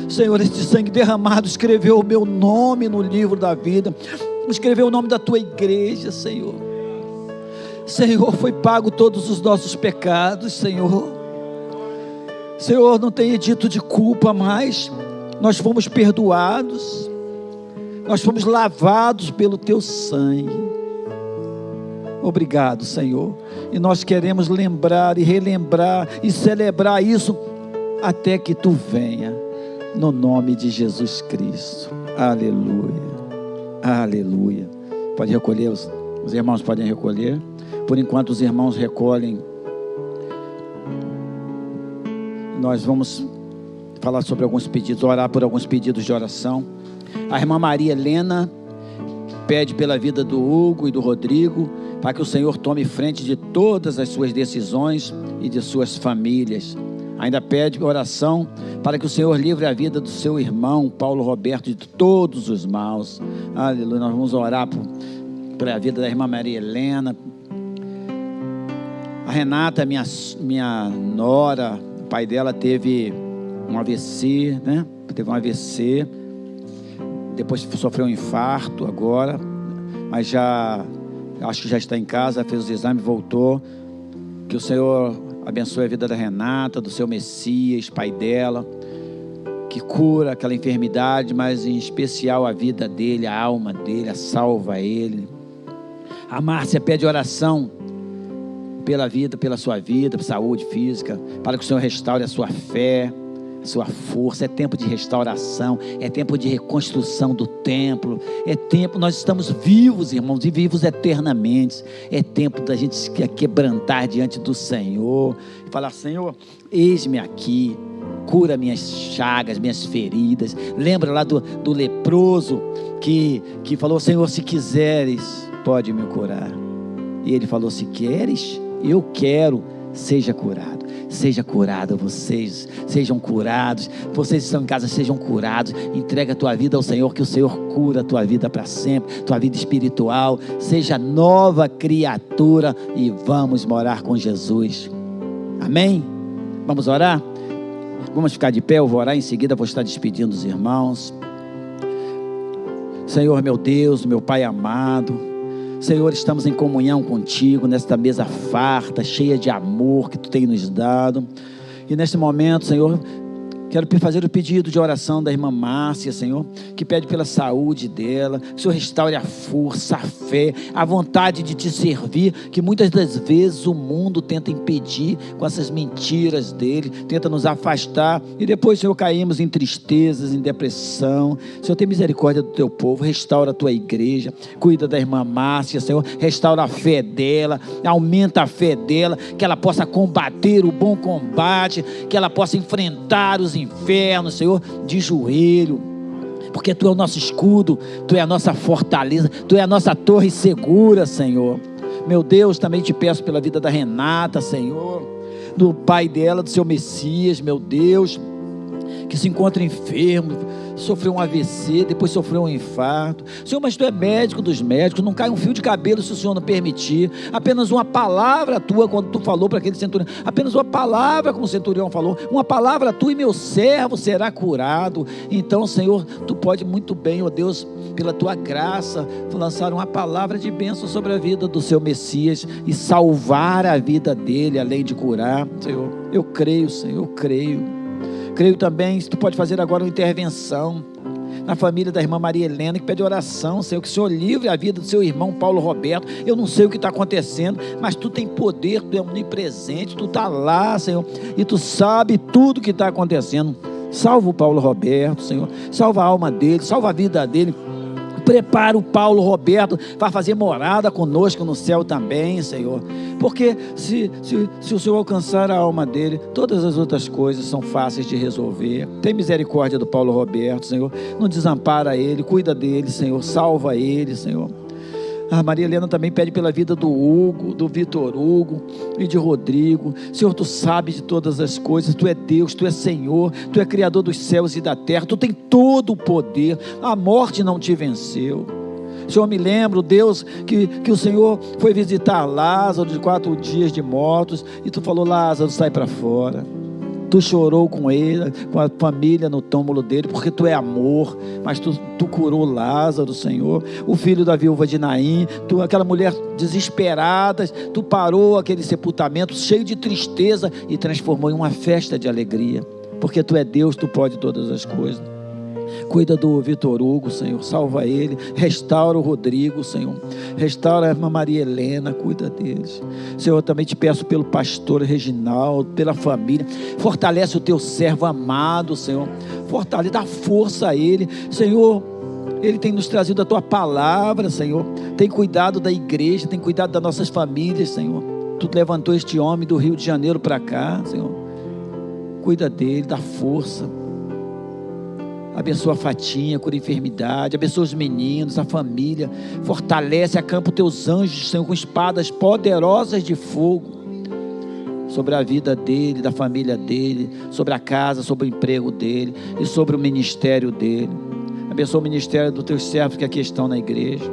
[SPEAKER 1] Senhor, este sangue derramado escreveu o meu nome no livro da vida, escreveu o nome da tua igreja, Senhor. Senhor, foi pago todos os nossos pecados, Senhor. Senhor, não tem edito de culpa mais. Nós fomos perdoados, nós fomos lavados pelo teu sangue. Obrigado, Senhor. E nós queremos lembrar e relembrar e celebrar isso até que tu venha, no nome de Jesus Cristo. Aleluia, aleluia. Pode recolher, os irmãos podem recolher. Por enquanto os irmãos recolhem, nós vamos falar sobre alguns pedidos, orar por alguns pedidos de oração. A irmã Maria Helena pede pela vida do Hugo e do Rodrigo, para que o Senhor tome frente de todas as suas decisões e de suas famílias. Ainda pede oração para que o Senhor livre a vida do seu irmão Paulo Roberto de todos os maus. Aleluia. Nós vamos orar pela vida da irmã Maria Helena. A Renata, minha nora, o pai dela teve um AVC, né? Teve um AVC, depois sofreu um infarto agora, mas acho que já está em casa, fez os exames, voltou. Que o Senhor abençoe a vida da Renata, do seu Messias, pai dela, que cura aquela enfermidade, mas em especial a vida dele, a alma dele, salva ele. A Márcia pede oração pela vida, pela sua vida, saúde física, para que o Senhor restaure a sua fé, sua força. É tempo de restauração, é tempo de reconstrução do templo, é tempo, nós estamos vivos, irmãos, e vivos eternamente. É tempo da gente se quebrantar diante do Senhor e falar: Senhor, eis-me aqui, cura minhas chagas, minhas feridas. Lembra lá do leproso que falou: Senhor, se quiseres, pode me curar. E ele falou: se queres, eu quero, seja curado. Seja curado, vocês sejam curados. Vocês que estão em casa, sejam curados. Entrega a tua vida ao Senhor, que o Senhor cura a tua vida para sempre, tua vida espiritual. Seja nova criatura e vamos morar com Jesus. Amém? Vamos orar? Vamos ficar de pé, eu vou orar, em seguida vou estar despedindo os irmãos. Senhor, meu Deus, meu Pai amado, Senhor, estamos em comunhão contigo, nesta mesa farta, cheia de amor que tu tem nos dado. E neste momento, Senhor, quero fazer o pedido de oração da irmã Márcia, Senhor, que pede pela saúde dela, que o Senhor restaure a força, a fé, a vontade de te servir, que muitas das vezes o mundo tenta impedir com essas mentiras dele, tenta nos afastar, e depois, Senhor, caímos em tristezas, em depressão. Senhor, tem misericórdia do teu povo, restaura a tua igreja, cuida da irmã Márcia, Senhor, restaura a fé dela, aumenta a fé dela, que ela possa combater o bom combate, que ela possa enfrentar os inferno, Senhor, de joelho, porque tu é o nosso escudo, tu é a nossa fortaleza, tu é a nossa torre segura, Senhor. Meu Deus, também te peço pela vida da Renata, Senhor, do pai dela, do seu Messias, meu Deus, que se encontra enfermo, sofreu um AVC, depois sofreu um infarto. Senhor, mas tu é médico dos médicos, não cai um fio de cabelo se o Senhor não permitir. Apenas uma palavra tua, quando tu falou para aquele centurião, apenas uma palavra, como o centurião falou, uma palavra tua e meu servo será curado. Então, Senhor, tu pode muito bem, ó Deus, pela tua graça, lançar uma palavra de bênção sobre a vida do seu Messias e salvar a vida dele, além de curar. Senhor, eu creio, Senhor, eu creio. Creio também, se tu pode fazer agora uma intervenção na família da irmã Maria Helena, que pede oração, Senhor, que o Senhor livre a vida do seu irmão Paulo Roberto. Eu não sei o que está acontecendo, mas tu tem poder, tu é onipresente, tu está lá, Senhor, e tu sabe tudo o que está acontecendo. Salva o Paulo Roberto, Senhor, salva a alma dele, salva a vida dele. Prepara o Paulo Roberto para fazer morada conosco no céu também, Senhor, porque se o Senhor alcançar a alma dele, todas as outras coisas são fáceis de resolver. Tem misericórdia do Paulo Roberto, Senhor, não desampara ele, cuida dele, Senhor, salva ele, Senhor. A Maria Helena também pede pela vida do Hugo, do Vitor Hugo e de Rodrigo. Senhor, tu sabes de todas as coisas, tu é Deus, tu é Senhor, tu é Criador dos céus e da terra, tu tem todo o poder, a morte não te venceu. Senhor, me lembro, Deus, que o Senhor foi visitar Lázaro de 4 dias de mortos, e tu falou: Lázaro, sai para fora. Tu chorou com ele, com a família no túmulo dele, porque tu é amor, mas tu curou Lázaro, Senhor. O filho da viúva de Naim, aquela mulher desesperada, tu parou aquele sepultamento cheio de tristeza e transformou em uma festa de alegria, porque tu é Deus, tu pode todas as coisas. Cuida do Vitor Hugo, Senhor, salva ele, restaura o Rodrigo, Senhor, restaura a irmã Maria Helena, cuida deles. Senhor, eu também te peço pelo pastor Reginaldo, pela família, fortalece o teu servo amado, Senhor, fortalece, dá força a ele, Senhor. Ele tem nos trazido a tua palavra, Senhor, tem cuidado da igreja, tem cuidado das nossas famílias, Senhor. Tu levantou este homem do Rio de Janeiro para cá, Senhor, cuida dele, dá força. Abençoa a Fatinha, cura a enfermidade, abençoa os meninos, a família, fortalece, acampa os teus anjos, Senhor, com espadas poderosas de fogo sobre a vida dele, da família dele, sobre a casa, sobre o emprego dele e sobre o ministério dele. Abençoa o ministério dos teus servos que aqui estão na igreja.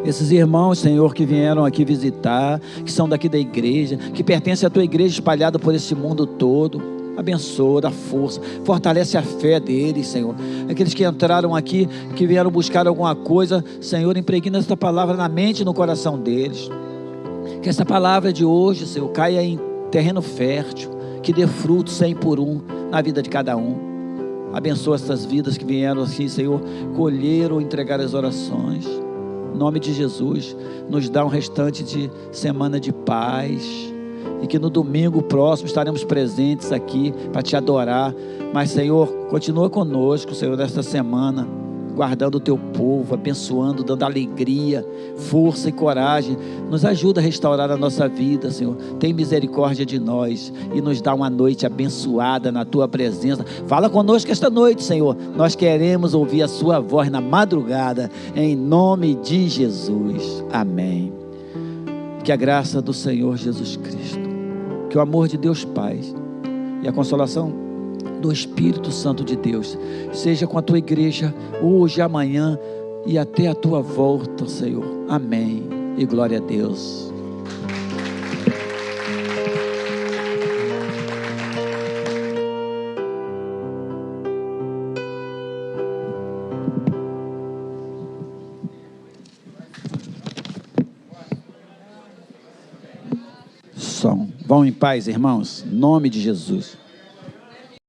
[SPEAKER 1] Esses irmãos, Senhor, que vieram aqui visitar, que são daqui da igreja, que pertencem à tua igreja espalhada por esse mundo todo. Abençoa, dá força, fortalece a fé deles, Senhor. Aqueles que entraram aqui, que vieram buscar alguma coisa, Senhor, impregna esta palavra na mente e no coração deles. Que essa palavra de hoje, Senhor, caia em terreno fértil, que dê fruto 100 por 1 na vida de cada um. Abençoa essas vidas que vieram aqui, Senhor, colher ou entregar as orações. Em nome de Jesus, nos dá um restante de semana de paz. e que no domingo próximo estaremos presentes aqui para te adorar. Mas, Senhor, continua conosco, Senhor, nesta semana, guardando o teu povo, abençoando, dando alegria, força e coragem. Nos ajuda a restaurar a nossa vida, Senhor. Tem misericórdia de nós e nos dá uma noite abençoada na tua presença. Fala conosco esta noite, Senhor. Nós queremos ouvir a sua voz na madrugada, em nome de Jesus. Amém. Que a graça do Senhor Jesus Cristo, que o amor de Deus Pai e a consolação do Espírito Santo de Deus seja com a tua igreja hoje, amanhã e até a tua volta, Senhor. Amém e glória a Deus. Vão em paz, irmãos, em nome de Jesus.